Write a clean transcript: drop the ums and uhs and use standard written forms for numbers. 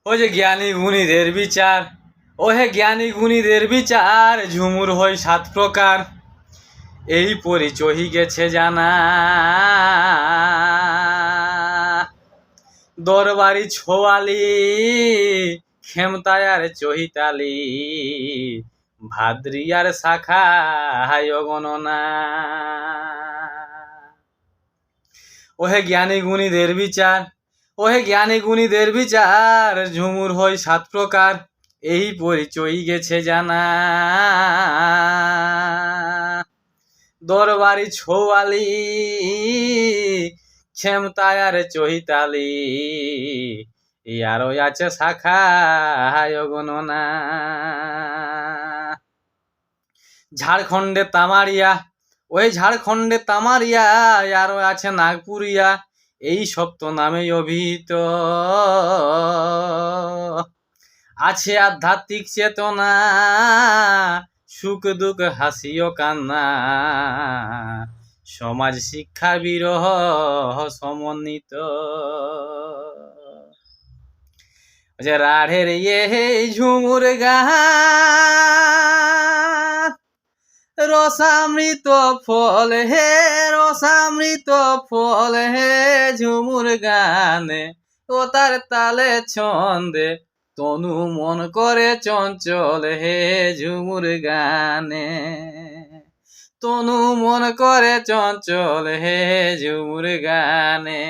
ওই যে জ্ঞানী গুণীদের বিচার, ওহে জ্ঞানী গুণীদের বিচার, ঝুমুর হই 7 প্রকার। এই পরিচয় গেছে জানা, দরবারি ছোয়ালি, খেমতায়ার চহিতালি, ভাদ্রিয়ার শাখা গণনা। ওহে জ্ঞানী গুণীদের বিচার, ওহে জ্ঞানী গুণীদের বিচার, ঝুমুর হই 7 প্রকার। এই পরিচয় গেছে জানা, দরবারি ছোয়ালি, খেমতায়ার চহিতালি, ইয়ারও আছে শাখা গণনা। ঝাড়খণ্ডে তামারিয়া, ওই ঝাড়খণ্ডে তামারিয়া, আরও আছে নাগপুরিয়া, এই সপ্ত নামে অভিহিত। আছে আধ্যাত্মিক চেতনা, সুখ দুঃখ হাসি ও কান্না, সমাজ শিক্ষা বিরহ সমন্বিত। যে রাঢ়ের ঝুমুর গান, রসামৃত ফল হে, রসামৃত ফল হে, ঝুমুর গানে ও তার তালে ছন্দে, তনু মন করে চঞ্চল হে, ঝুমুর গানে তনু মন করে চঞ্চল হে, ঝুমুর গানে।